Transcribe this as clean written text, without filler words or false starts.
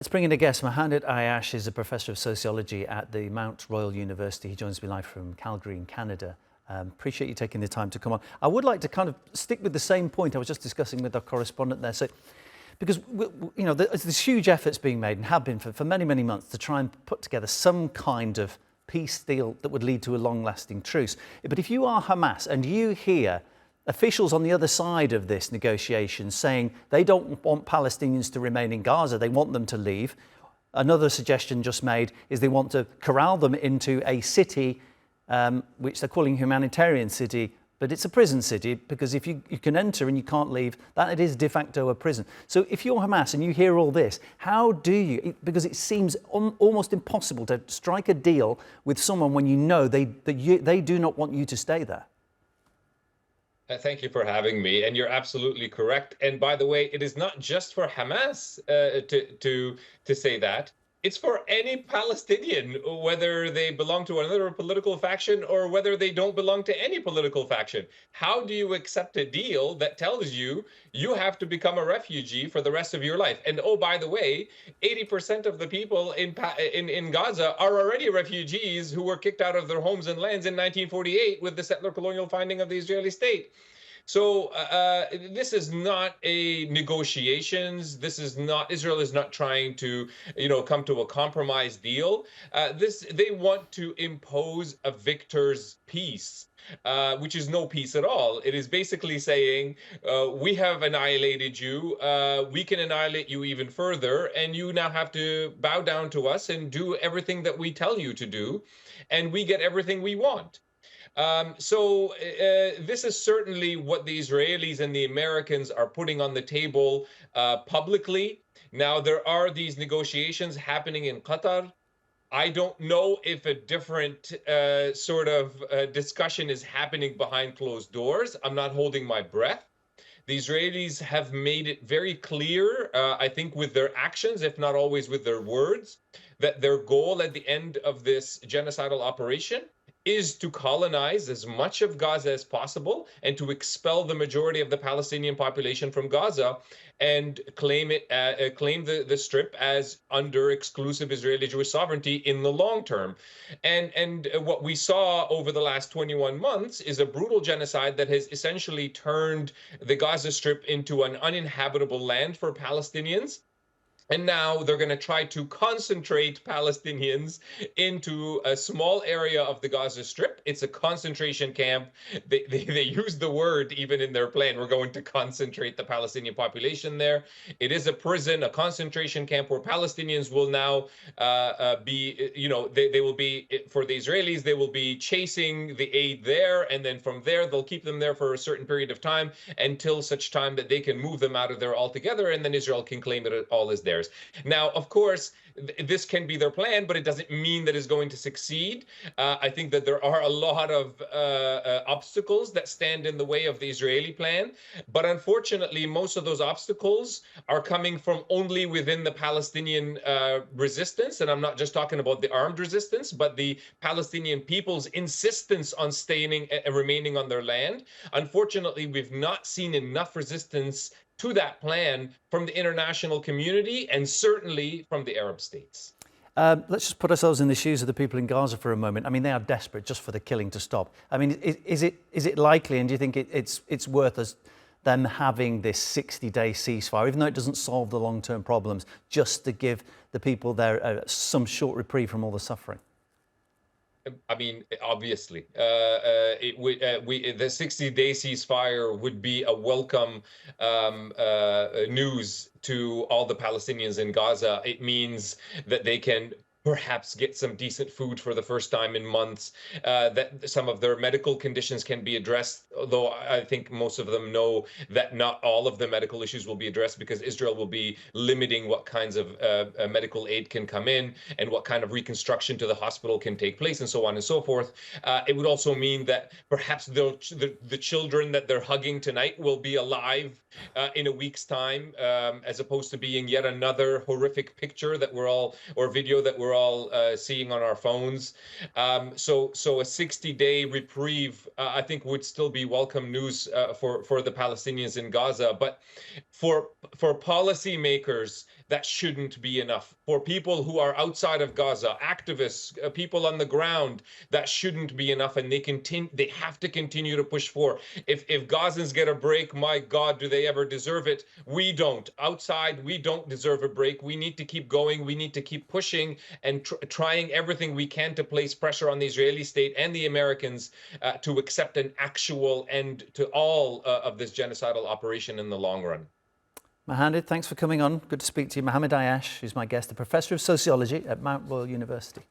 Let's bring in a guest. Muhannad Ayyash is a professor of sociology at the Mount Royal University. He joins me live from Calgary in Canada. Appreciate you taking the time to come on. I would like to kind of stick with the same point I was just discussing with our correspondent there. So, because there's this huge efforts being made and have been for many, many months to try and put together some kind of peace deal that would lead to a long-lasting truce. But if you are Hamas and you hear officials on the other side of this negotiation saying they don't want Palestinians to remain in Gaza, they want them to leave. Another suggestion just made is they want to corral them into a city, which they're calling humanitarian city, but it's a prison city because if you can enter and you can't leave, that it is de facto a prison. So if you're Hamas and you hear all this, how do you, because it seems almost impossible to strike a deal with someone when you know they do not want you to stay there. Thank you for having me, and you're absolutely correct. And by the way, it is not just for Hamas to say that. It's for any Palestinian, whether they belong to another political faction or whether they don't belong to any political faction. How do you accept a deal that tells you you have to become a refugee for the rest of your life? And oh, by the way, 80% of the people in Gaza are already refugees who were kicked out of their homes and lands in 1948 with the settler colonial finding of the Israeli state. So this is not a negotiations. This is not, Israel is not trying to, come to a compromise deal. They want to impose a victor's peace. Which is no peace at all. It is basically saying, we have annihilated you, we can annihilate you even further, and you now have to bow down to us and do everything that we tell you to do, and we get everything we want. This is certainly what the Israelis and the Americans are putting on the table publicly. Now, there are these negotiations happening in Qatar. I don't know if a different discussion is happening behind closed doors. I'm not holding my breath. The Israelis have made it very clear, I think with their actions, if not always with their words, that their goal at the end of this genocidal operation is to colonize as much of Gaza as possible and to expel the majority of the Palestinian population from Gaza and claim the strip as under exclusive Israeli Jewish sovereignty in the long term. And what we saw over the last 21 months is a brutal genocide that has essentially turned the Gaza Strip into an uninhabitable land for Palestinians. And now they're going to try to concentrate Palestinians into a small area of the Gaza Strip. It's a concentration camp. They use the word even in their plan. We're going to concentrate the Palestinian population there. It is a prison, a concentration camp where Palestinians will now be, they will be, for the Israelis, they will be chasing the aid there. And then from there, they'll keep them there for a certain period of time until such time that they can move them out of there altogether. And then Israel can claim that it all is theirs. Now, of course, this can be their plan, but it doesn't mean that it's going to succeed. I think that there are a lot of obstacles that stand in the way of the Israeli plan. But unfortunately, most of those obstacles are coming from only within the Palestinian resistance. And I'm not just talking about the armed resistance, but the Palestinian people's insistence on staying and remaining on their land. Unfortunately, we've not seen enough resistance to that plan from the international community and certainly from the Arab states. Let's just put ourselves in the shoes of the people in Gaza for a moment. I mean, they are desperate just for the killing to stop. I mean, is it likely, and do you think it's worth them having this 60-day ceasefire, even though it doesn't solve the long-term problems, just to give the people there some short reprieve from all the suffering? I mean, obviously, the 60-day ceasefire would be a welcome news to all the Palestinians in Gaza. It means that they can perhaps get some decent food for the first time in months, that some of their medical conditions can be addressed, although I think most of them know that not all of the medical issues will be addressed because Israel will be limiting what kinds of medical aid can come in and what kind of reconstruction to the hospital can take place and so on and so forth. It would also mean that perhaps the children that they're hugging tonight will be alive in a week's time, as opposed to being yet another horrific picture that we're all, or video that we're all seeing on our phones. So a 60-day reprieve, I think, would still be welcome news for the Palestinians in Gaza. But for policymakers, that shouldn't be enough. For people who are outside of Gaza, activists, people on the ground, that shouldn't be enough, and they have to continue to push for. If Gazans get a break, my God, do they ever deserve it? We don't. Outside, we don't deserve a break. We need to keep going. We need to keep pushing and trying everything we can to place pressure on the Israeli state and the Americans to accept an actual end to all of this genocidal operation in the long run. Muhannad, thanks for coming on. Good to speak to you. Muhannad Ayyash is my guest, a professor of sociology at Mount Royal University.